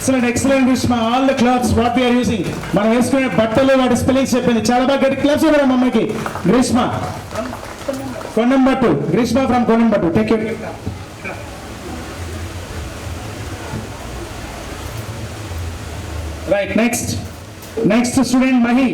Excellent Grishma. All the clothes what we are using. మనం వేసుకునే బట్టలు వాటి స్పెల్లింగ్స్ చెప్పింది చాలా బాగా గట్టి క్లాప్స్ ఇవ్వరా మమ్మకి. Greeshma Konnambattu, Greeshma from Konnambattu. Take it. Right, next student Mahi.